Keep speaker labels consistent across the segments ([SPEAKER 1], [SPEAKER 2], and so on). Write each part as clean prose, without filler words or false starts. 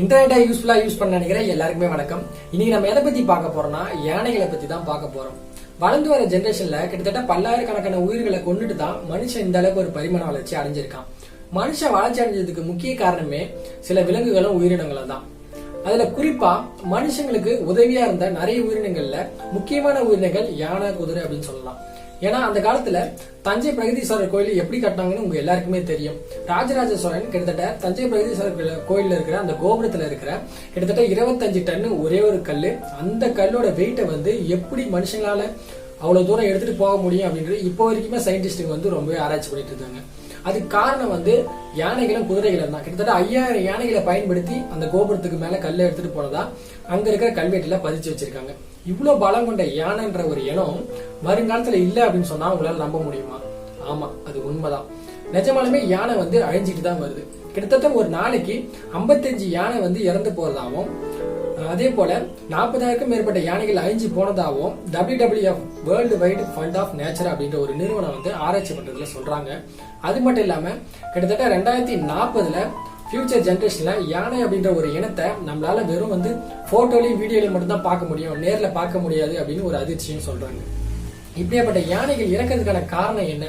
[SPEAKER 1] இன்டர்நெட்டை யூஸ்ஃபுல்லா யூஸ் பண்ண நினைக்கிற எல்லாருக்குமே வணக்கம். இன்னைக்கு நம்ம எதை பத்தி பார்க்க போறோம்னா யானைகளை பத்தி தான் பார்க்க போறோம். வளர்ந்து வர ஜெனரேஷன்ல கிட்டத்தட்ட பல்லாயிரக்கணக்கான உயிர்களை கொண்டுட்டு தான் மனுஷன் இந்த அளவுக்கு ஒரு பரிமாண வளர்ச்சி அடைஞ்சிருக்கான். மனுஷன் வளர்ச்சி அடைஞ்சதுக்கு முக்கிய காரணமே சில விலங்குகளும் உயிரினங்களும் தான். அதுல குறிப்பா மனுஷங்களுக்கு உதவியா இருந்த நிறைய உயிரினங்கள்ல முக்கியமான உயிரினங்கள் யானை, குதிரை அப்படின்னு சொல்லலாம். ஏன்னா அந்த காலத்துல தஞ்சை பிரகதீஸ்வரர் கோயில் எப்படி கட்டினாங்கன்னு உங்க எல்லாருக்குமே தெரியும். ராஜராஜ சோழன் கிட்டத்தட்ட தஞ்சை பிரகதீஸ்வரர் கோயில்ல இருக்கிற அந்த கோபுரத்துல இருக்கிற கிட்டத்தட்ட 25 டன் ஒரே ஒரு கல்லு, அந்த கல்லோட வெயிட்டை வந்து எப்படி மனுஷங்களால அவ்வளவு தூரம் எடுத்துட்டு போக முடியும் அப்படின்றது இப்போ வரைக்குமே சயின்டிஸ்டுங்க வந்து ரொம்பவே ஆராய்ச்சி பண்ணிட்டு இருக்காங்க. அதுக்கு காரணம் வந்து யானைகளும் குதிரைகளும் தான். கிட்டத்தட்ட 5000 யானைகளை பயன்படுத்தி அந்த கோபுரத்துக்கு மேல கல்லை எடுத்துட்டு போனதா அங்க இருக்கிற கல்வெட்டுல பதிச்சு வச்சிருக்காங்க. இவ்வளவு பலம் கொண்ட யானைன்ற ஒரு இனம் வருங்காலத்துல இல்ல அப்படின்னு சொன்னா உங்களால நம்ப முடியுமா? ஆமா, அது உண்மைதான். நிஜமாலுமே யானை வந்து அழிஞ்சிட்டு தான் வருது. கிட்டத்தட்ட ஒரு நாளைக்கு 55 யானை வந்து இறந்து போறதாவும், அதே போல 40,000க்கும் மேற்பட்ட யானைகள் அழிஞ்சு போனதாகவும் WWF world wide fund of nature அப்படின்ற ஒரு நிறுவனம் வந்து ஆராய்ச்சி பண்றதுல சொல்றாங்க. அது மட்டும் இல்லாம கிட்டத்தட்ட 2040 ஃபியூச்சர் ஜெனரேஷன்ல யானை அப்படின்ற ஒரு இனத்தை நம்மளால வெறும் வந்து போட்டோலையும் வீடியோலையும் மட்டும் தான் பார்க்க முடியும், நேர்ல பார்க்க முடியாது அப்படின்னு ஒரு அதிர்ச்சியும் சொல்றாங்க. இப்படியாப்பட்ட யானைகள் இறக்கிறதுக்கான காரணம் என்ன?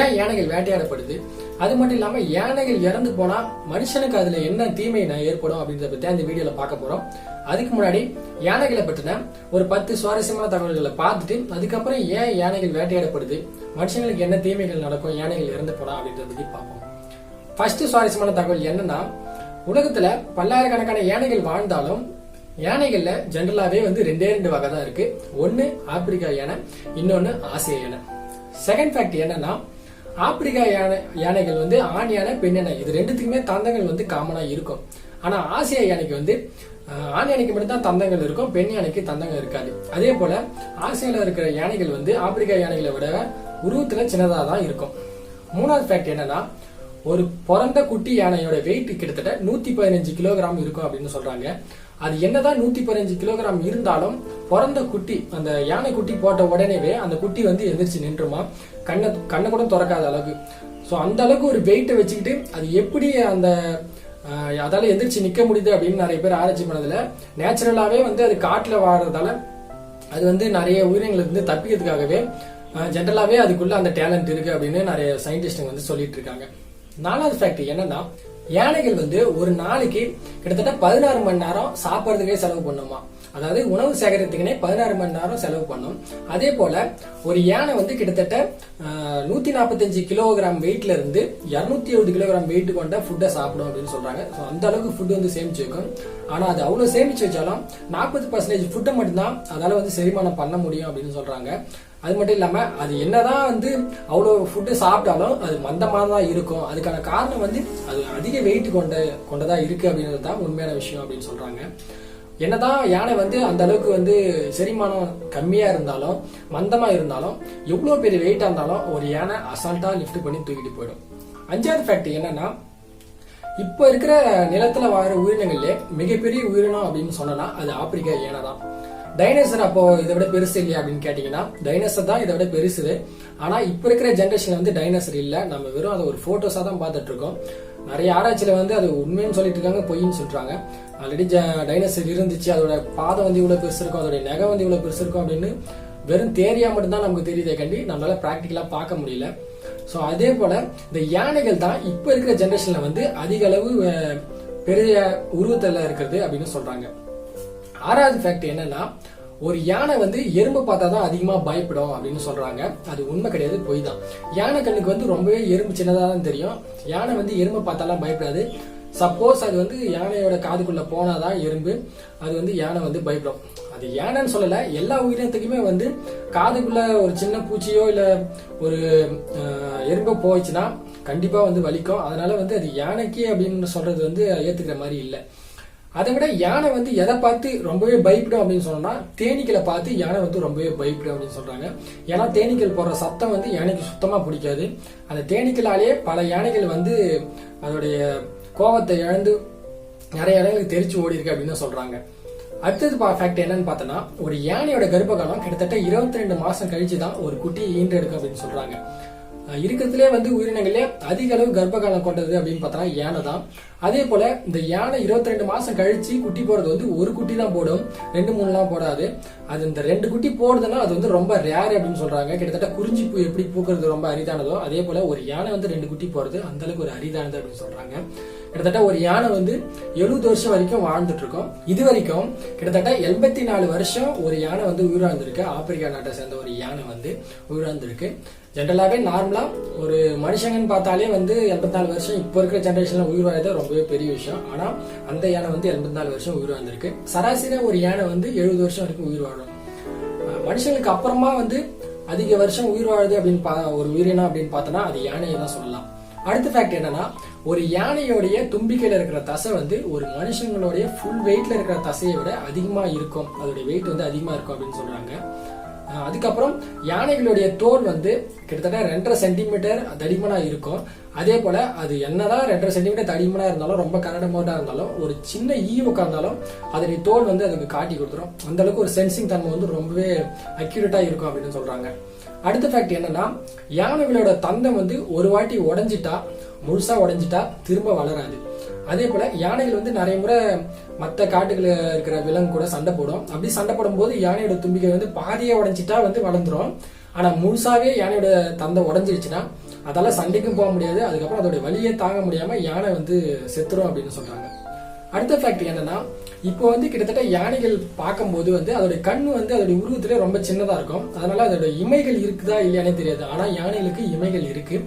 [SPEAKER 1] ஏன் யானைகள் வேட்டையாடப்படுது? அது மட்டும் இல்லாம யானைகள் இறந்து போனா மனுஷனுக்கு அதுல என்ன தீமை ஏற்படும் அப்படின்றத பத்தி அந்த வீடியோல பார்க்க போறோம். அதுக்கு முன்னாடி யானைகளை பற்றின ஒரு 10 சுவாரஸ்யமான தகவல்களை பார்த்துட்டு அதுக்கப்புறம் ஏன் யானைகள் வேட்டையாடப்படுது, மனுஷங்களுக்கு என்ன தீமைகள் நடக்கும் யானைகள் இறந்து போனா அப்படின்றத பத்தி பார்ப்போம். ஃபர்ஸ்ட் சுவாரஸ்யமான தகவல் என்னன்னா, உலகத்துல பல்லாயிரக்கணக்கான யானைகள் வாழ்ந்தாலும் யானைகள்ல ஜெனரலாவே வந்து 2 வகை தான் இருக்கு. ஒன்னு ஆப்பிரிக்கா யானை, இன்னொன்னு ஆசிய யானை. செகண்ட் ஃபேக்ட் என்னன்னா, ஆப்பிரிக்கா யானைகள் வந்து ஆண் யானை, பெண் யானை இது ரெண்டுத்துக்குமே தந்தங்கள் வந்து காமனா இருக்கும். ஆனா ஆசிய யானைக்கு வந்து ஆண் யானைக்கு மட்டும் தான் தந்தங்கள் இருக்கும், பெண் யானைக்கு தந்தங்கள் இருக்காது. அதே போல ஆசியால இருக்கிற யானைகள் வந்து ஆப்பிரிக்கா யானைகளை விட உருவத்துல சின்னதா தான் இருக்கும். மூணாவது ஃபேக்ட் என்னன்னா, ஒரு பிறந்த குட்டி யானையோட வெயிட் கிட்டத்தட்ட 115 கிலோகிராம் இருக்கும் அப்படின்னு சொல்றாங்க. அது என்னதான் 115 கிலோகிராம் இருந்தாலும் பிறந்த குட்டி, அந்த யானை குட்டி போட்ட உடனேவே அந்த குட்டி வந்து எந்திரிச்சு நின்றுமா, கண்ணை கூட திறக்காத அளவுக்கு. சோ அந்த அளவுக்கு ஒரு வெயிட்டை வச்சுக்கிட்டு அது எப்படி அந்த அதால எந்திரிச்சு நிக்க முடியுது அப்படின்னு நிறைய பேர் ஆராய்ச்சி பண்ணதுல நேச்சுரலாவே வந்து அது காட்டுல வாடுறதால அது வந்து நிறைய உயிரினங்களுக்கு வந்து தப்பிக்கிறதுக்காகவே ஜென்ரலாவே அதுக்குள்ள அந்த டேலண்ட் இருக்கு அப்படின்னு நிறைய சயின்டிஸ்ட் வந்து சொல்லிட்டு இருக்காங்க. நாலாவது ஃபேக்ட் என்னன்னா, யானைகள் வந்து ஒரு நாளைக்கு கிட்டத்தட்ட 16 மணி நேரம் சாப்பிட்றதுக்கே செலவு பண்ணுமா. அதாவது உணவு சேகரித்துக்குனே 16 மணி நேரம் செலவு பண்ணும். அதே போல ஒரு யானை வந்து கிட்டத்தட்ட 145 கிலோகிராம் வெயிட்ல இருந்து 270 கிலோகிராம் வெயிட் கொண்ட ஃபுட்டை சாப்பிடும் அப்படின்னு சொல்றாங்க. அந்த அளவுக்கு ஃபுட் வந்து சேமிச்சு வைக்கும். ஆனா அது அவ்வளவு சேமிச்சு வச்சாலும் 40% ஃபுட்டை மட்டும்தான் அதால வந்து செரிமானம் பண்ண முடியும் அப்படின்னு சொல்றாங்க. அது மட்டும் இல்லாம அது என்னதான் வந்து அவ்வளவு ஃபுட்டு சாப்பிட்டாலும் அது மந்தமா தான் இருக்கும். அதுக்கான காரணம் வந்து அது அதிக வெயிட் கொண்டதா இருக்கு அப்படின்றது தான் உண்மையான விஷயம் அப்படின்னு சொல்றாங்க. என்னதான் யானை வந்து அந்த அளவுக்கு வந்து செரிமானம் கம்மியா இருந்தாலும் மந்தமா இருந்தாலும் எவ்வளவு பெரிய வெயிட்டா இருந்தாலும் ஒரு யானை அசால்ட்டா லிஃப்ட் பண்ணி தூக்கிட்டு போயிடும். அஞ்சாவது ஃபேக்ட் என்னன்னா, இப்ப இருக்கிற நிலத்துல வாழற உயிரினங்கள்ல மிகப்பெரிய உயிரினம் அப்படின்னு சொன்னா அது ஆப்பிரிக்கா யானை தான். டைனோசர் அப்போ இதை விட பெருசு இல்லையா அப்படின்னு கேட்டீங்கன்னா டைனோசர் தான் இதை விட பெருசு. ஆனா இப்ப இருக்கிற ஜெனரேஷன் வந்து டைனோசர் இல்ல, நம்ம வெறும் அதை ஒரு போட்டோஸா தான் பார்த்துட்டு இருக்கோம். நிறைய ஆராய்ச்சியில வந்து அது உண்மைன்னு சொல்லிட்டு இருக்காங்க, பொய்ன்னு சொல்றாங்க. ஆல்ரெடி டைனோசர் இருந்துச்சு, அதோட பாதம் வந்து இவ்வளவு பெருசு இருக்கும், அதோட நகை வந்து இவ்வளவு பெருசு இருக்கும் அப்படின்னு வெறும் தேரியா மட்டும்தான் நமக்கு தெரியுதே கண்டி நம்மளால பிராக்டிகலா பார்க்க முடியல. சோ அதே போல இந்த யானைகள் தான் இப்ப இருக்கிற ஜெனரேஷன்ல வந்து அதிக அளவு பெரிய உருவத்துல இருக்கிறது அப்படின்னு சொல்றாங்க. ஆறாவது ஃபேக்ட் என்னன்னா, ஒரு யானை வந்து எறும்பு பார்த்தா தான் அதிகமா பயப்படும் அப்படின்னு சொல்றாங்க. அது உண்மை கிடையாது, பொய் தான். யானை கண்ணுக்கு வந்து ரொம்பவே எறும்பு சின்னதா தான் தெரியும். யானை வந்து எறும்பு பார்த்தாலாம் பயப்படாது. சப்போஸ் அது வந்து யானையோட காதுக்குள்ள போனாதான் எறும்பு, அது வந்து யானை வந்து பயப்படும். அது யானைன்னு சொல்லல, எல்லா உயிரினத்துக்குமே வந்து காதுக்குள்ள ஒரு சின்ன பூச்சியோ இல்ல ஒரு எறும்போ போயிடுச்சுன்னா கண்டிப்பா வந்து வலிக்கும். அதனால வந்து அது யானைக்கு அப்படின்னு சொல்றது வந்து ஏத்துக்கிற மாதிரி இல்லை. அதை விட யானை வந்து எதை பார்த்து ரொம்பவே பயப்படும் அப்படின்னு சொன்னா தேனீக்களை பார்த்து யானை வந்து ரொம்பவே பயப்படும் அப்படின்னு சொல்றாங்க. ஏன்னா தேனீக்கள் போடுற சத்தம் வந்து யானைக்கு சுத்தமா பிடிக்காது. அந்த தேனீக்களாலேயே பல யானைகள் வந்து அதோடைய கோபத்தை இழந்து நிறைய இடங்களுக்கு தெரிச்சு ஓடி இருக்கு அப்படின்னு சொல்றாங்க. அடுத்தது ஃபேக்ட் என்னன்னு பார்த்தோன்னா, ஒரு யானையோட கர்ப்பகாலம் கிட்டத்தட்ட 22 மாசம் கழிச்சுதான் ஒரு குட்டி ஈன்றெடுக்கும் அப்படின்னு சொல்றாங்க. இருக்கிறதுலே வந்து உயிரினங்களே அதிக அளவு கர்ப்ப காலம் கொண்டது அப்படின்னு பார்த்தா யானை தான். அதே போல இந்த யானை 22 மாசம் கழிச்சு குட்டி போடுறது வந்து ஒரு குட்டி தான் போடும், 2-3 போடாது. அது இந்த 2 குட்டி போடுதுன்னா அது வந்து ரொம்ப ரேர் அப்படின்னு சொல்றாங்க. கிட்டத்தட்ட குறிஞ்சி பூ எப்படி பூக்கிறது ரொம்ப அரிதானதோ அதே போல ஒரு யானை வந்து 2 குட்டி போறது அந்த அளவுக்கு ஒரு அரிதானது அப்படின்னு சொல்றாங்க. கிட்டத்தட்ட ஒரு யானை வந்து 70 வருஷம் வரைக்கும் வாழ்ந்துட்டு இருக்கோம். இது வரைக்கும் கிட்டத்தட்ட 84 வருஷம் ஒரு யானை வந்து உயிரிழந்திருக்கு. ஆப்பிரிக்கா நாட்டை சேர்ந்த ஒரு யானை வந்து உயிரிழந்திருக்கு. ஜென்ரலாவே நார்மலா ஒரு மனுஷங்கன்னு பார்த்தாலே வந்து 84 வருஷம் இப்ப இருக்கிற ஜெனரேஷன்ல உயிர் வாழ்றது ரொம்பவே பெரிய விஷயம். ஆனா அந்த யானை வந்து 84 வருஷம் உயிர் வாழ்ந்திருக்கு. சராசரியா ஒரு யானை வந்து 70 வருஷம் வரைக்கும் உயிர் வாழும். மனுஷங்களுக்கு அப்புறமா வந்து அதிக வருஷம் உயிர் வாழுது அப்படின்னு ஒரு உயிரினம் அப்படின்னு பார்த்தோம்னா அது யானையை தான் சொல்லலாம். அடுத்த ஃபேக்ட் என்னன்னா, ஒரு யானையோடைய தும்பிக்கையில இருக்கிற தசை வந்து ஒரு மனுஷங்களுடைய ஃபுல் வெயிட்ல இருக்கிற தசையை விட அதிகமா இருக்கும். அதோடைய வெயிட் வந்து அதிகமா இருக்கும் அப்படின்னு சொல்றாங்க. அதுக்கப்புறம் யானைகளுடைய தோல் வந்து கிட்டத்தட்ட 2.5 சென்டிமீட்டர் தடிமனா இருக்கும். அதே போல அது என்னதான் 2.5 சென்டிமீட்டர் தடிமனா இருந்தாலும் ரொம்ப கரடமோட்டா இருந்தாலும் ஒரு சின்ன ஈ உட்கார்ந்தாலும் அதோடைய தோல் வந்து அதுக்கு காட்டி கொடுத்துரும். அந்த அளவுக்கு ஒரு சென்சிங் தன்மை வந்து ரொம்பவே அக்யூரேட்டா இருக்கும் அப்படின்னு சொல்றாங்க. அடுத்த ஃபேக்ட் என்னன்னா, யானைகளோட தந்தம் வந்து ஒரு வாட்டி உடைஞ்சிட்டா முழுசா உடைஞ்சிட்டா திரும்ப வளராது. அதே போல யானைகள் வந்து நிறைய முறை மற்ற காட்டுகள் இருக்கிற விலங்கு கூட சண்டை போடும். அப்படி சண்டை போடும் போது யானையோட தும்பிக்கை வந்து பாதியா உடைஞ்சிட்டா வந்து வளர்ந்துரும். ஆனா முழுசாவே யானையோட தந்தை உடஞ்சிருச்சுன்னா அதால சண்டைக்கும் போக முடியாது. அதுக்கப்புறம் அதோட வலியே தாங்க முடியாம யானை வந்து செத்துரும் அப்படின்னு சொல்றாங்க. அடுத்த ஃபேக்ட் என்னன்னா, இப்போ வந்து கிட்டத்தட்ட யானைகள் பார்க்கும்போது வந்து அதோட கண்ணு வந்து அதோட உருவத்திலே ரொம்ப சின்னதா இருக்கும். அதனால அதோட இமைகள் இருக்குதா இல்லையானே தெரியாது. ஆனா யானைகளுக்கு இமைகள் இருக்கு.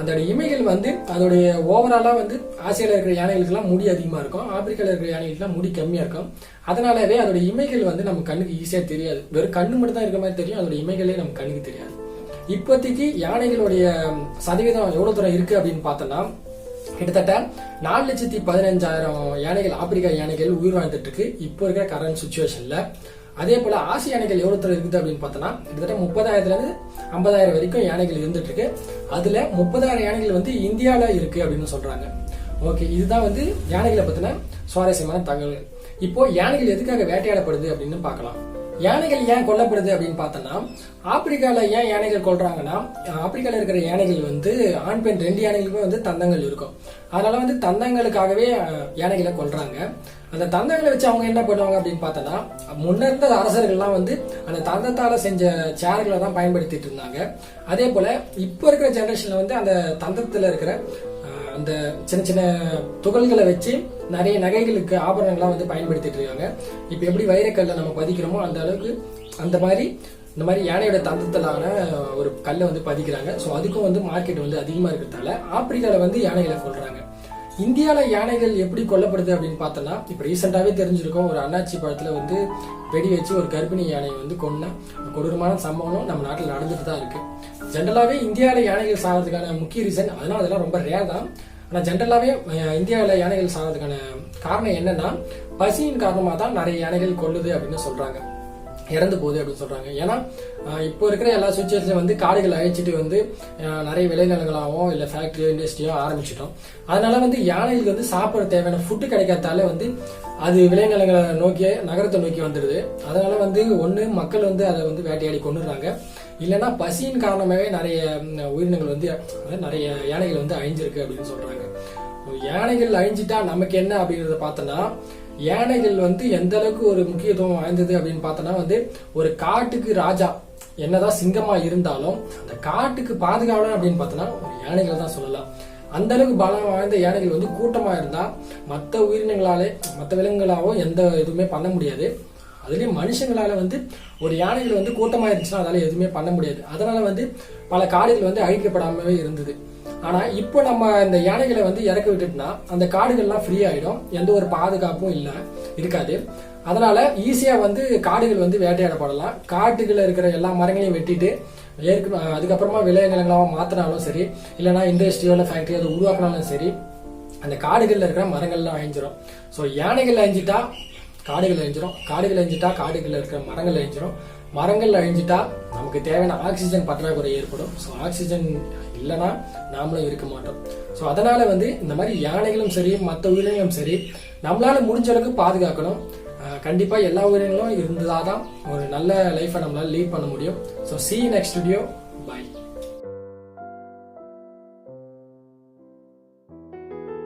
[SPEAKER 1] அதோட இமைகள் வந்து அதோடைய ஓவராலா வந்து ஆசியால இருக்கிற யானைகளுக்கு எல்லாம் முடி அதிகமா இருக்கும், ஆப்பிரிக்கால இருக்கிற யானைகளுக்கு எல்லாம் முடி கம்மியா இருக்கும். அதனாலவே அதோட இமைகள் வந்து நம்ம கண்ணுக்கு ஈஸியா தெரியாது. வெறும் கண்ணு மட்டும் தான் இருக்கிற மாதிரி தெரியும், அதோட இமைகளே நம்ம கண்ணுக்கு தெரியாது. இப்போதைக்கு யானைகளுடைய சதவீதம் எவ்வளவு தூரம் இருக்கு அப்படின்னு பார்த்தோம்னா, கிட்டத்தட்ட 4,15,000 யானைகள் ஆப்பிரிக்கா யானைகள் உயிர் வாழ்ந்துட்டு இருக்கு இப்போ இருக்கிற கரண்ட் சுச்சுவேஷன்ல. அதே போல ஆசிய யானைகள் எவ்வளவு தூரம் இருக்குது அப்படின்னு பார்த்தோம்னா, கிட்டத்தட்ட 30,000 இருந்து 50,000 வரைக்கும் யானைகள் இருந்துட்டு இருக்கு. அதுல 30,000 யானைகள் வந்து இந்தியாவில இருக்கு அப்படின்னு சொல்றாங்க. ஓகே, இதுதான் வந்து யானைகளை பத்தின சுவாரஸ்யமான தகவல். இப்போ யானைகள் எதுக்காக வேட்டையாடப்படுது அப்படின்னு பார்க்கலாம். யானைகள் ஏன் கொல்லப்படுது அப்படின்னு பார்த்தோம்னா, ஆப்பிரிக்கால ஏன் யானைகள் கொல்றாங்கன்னா, ஆப்பிரிக்கால இருக்கிற யானைகள் வந்து ஆண் பெண் 2 யானைகளுக்குமே வந்து தந்தங்கள் இருக்கும். அதனால வந்து தந்தங்களுக்காகவே யானைகளை கொல்றாங்க. அந்த தந்தங்களை வச்சு அவங்க என்ன பண்ணுவாங்க அப்படின்னு பார்த்தோம்னா, முன்னிருந்த அரசர்கள்லாம் வந்து அந்த தந்தத்தால செஞ்ச சேர்களை தான் பயன்படுத்திட்டு இருந்தாங்க. அதே போல இப்ப இருக்கிற ஜெனரேஷன்ல வந்து அந்த தந்தத்துல இருக்கிற அந்த சின்ன சின்ன துகள்களை வச்சு நிறைய நகைகளுக்கு ஆபரணங்களா வந்து பயன்படுத்திட்டு இருக்காங்க. இப்ப எப்படி வைரக்கல்ல நம்ம பதிக்கிறோமோ அந்த அளவுக்கு அந்த மாதிரி இந்த மாதிரி யானையோட தந்தத்திலான ஒரு கல்லை வந்து பதிக்கிறாங்க. ஸோ அதுக்கும் வந்து மார்க்கெட் வந்து அதிகமா இருக்கிறதால ஆப்பிரிக்கால வந்து யானைகளை கொல்றாங்க. இந்தியாவில யானைகள் எப்படி கொல்லப்படுது அப்படின்னு பார்த்தோம்னா, இப்ப ரீசெண்டாவே தெரிஞ்சிருக்கோம், ஒரு அண்ணாச்சி பழத்துல வந்து வெடி வச்சு ஒரு கர்ப்பிணி யானையை வந்து கொன்ன கொடூரமான சம்பவம் நம்ம நாட்டில் நடந்துட்டு தான் இருக்கு. ஜென்ரலாவே இந்தியாவில யானைகள் சாகிறதுக்கான முக்கிய ரீசன் அதெல்லாம் ரொம்ப ரேர் தான். ஆனா ஜென்ரலாவே இந்தியாவில யானைகள் சாகிறதுக்கான காரணம் என்னன்னா, பசியின் காரணமா தான் நிறைய யானைகள் கொல்லுது அப்படின்னு சொல்றாங்க, இறந்து போகுது அப்படின்னு சொல்றாங்க. ஏன்னா இப்போ இருக்கிற எல்லா சுச்சுவேஷன்ல வந்து காடுகளை அழிச்சிட்டு வந்து நிறைய விளைநிலங்களாகவும் இல்ல ஃபேக்டரியோ இண்டஸ்ட்ரியோ ஆரம்பிச்சிட்டோம். அதனால வந்து யானைகளுக்கு வந்து சாப்பிட தேவையான ஃபுட்டு கிடைக்காதால வந்து அது விளைநிலங்களை நோக்கி நகரத்தை நோக்கி வந்துடுது. அதனால வந்து ஒண்ணு மக்கள் வந்து அதை வந்து வேட்டையாடி கொண்டுறாங்க, இல்லைன்னா பசியின் காரணமாவே நிறைய உயிரினங்கள் வந்து நிறைய யானைகள் வந்து அழிஞ்சிருக்கு அப்படின்னு சொல்றாங்க. யானைகள் அழிஞ்சிட்டா நமக்கு என்ன அப்படிங்கறத பார்த்தோம்னா, யானைகள் வந்து எந்த அளவுக்கு ஒரு முக்கியத்துவம் வாய்ந்தது அப்படின்னு பார்த்தோம்னா வந்து, ஒரு காட்டுக்கு ராஜா என்னதான் சிங்கமா இருந்தாலும் அந்த காட்டுக்கு பாதுகாவலன் அப்படின்னு பார்த்தோம்னா ஒரு யானைகள் தான் சொல்லலாம். அந்த அளவுக்கு பலம் வாய்ந்த யானைகள் வந்து கூட்டமா இருந்தா மற்ற உயிரினங்களாலே மற்ற விலங்குகளாவோ எந்த எதுவுமே பண்ண முடியாது. அதுலயும் மனுஷங்களால வந்து ஒரு யானைகள் வந்து கூட்டமா இருந்துச்சுன்னா அதால எதுவுமே பண்ண முடியாது. அதனால வந்து பல காடுகள் வந்து அழிக்கப்படாமவே இருந்தது. ஆனா இப்போ நம்ம இந்த யானைகளை வந்து இறக்க விட்டுட்டுனா அந்த காடுகள்லாம் ஃப்ரீ ஆயிடும், எந்த ஒரு பாதுகாப்பும் இருக்காது. அதனால ஈஸியா வந்து காடுகள் வந்து வேட்டையாடப்படலாம். காட்டுக்குள்ள இருக்கிற எல்லா மரங்களையும் வெட்டிட்டு அதுக்கப்புறமா விளைநிலங்களாக மாத்தினாலும் சரி, இல்லைன்னா இண்டஸ்ட்ரியோ இல்லை ஃபேக்டரியோ அதை உருவாக்கினாலும் சரி, அந்த காடுகள்ல இருக்கிற மரங்கள்லாம் அழிஞ்சிரும். ஸோ யானைகள் அழிஞ்சிட்டா காடுகள் அழிஞ்சிரும், காடுகள் அழிஞ்சிட்டா காடுகள்ல இருக்கிற மரங்கள் அழிஞ்சிரும், மரங்கள் அழிஞ்சிட்டா நமக்கு தேவையான ஆக்சிஜன் பற்றாக்குறை ஏற்படும். ஸோ ஆக்சிஜன் இல்லைன்னா நாமளும் இருக்க மாட்டோம். ஸோ அதனால வந்து இந்த மாதிரி யானைகளும் சரி மற்ற உயிரினங்களும் சரி நம்மளால முடிஞ்ச அளவுக்கு பாதுகாக்கணும். கண்டிப்பா எல்லா உயிரினங்களும் இருந்ததாதான் ஒரு நல்ல லைஃபை நம்மளால லீட் பண்ண முடியும். So see you next video. Bye.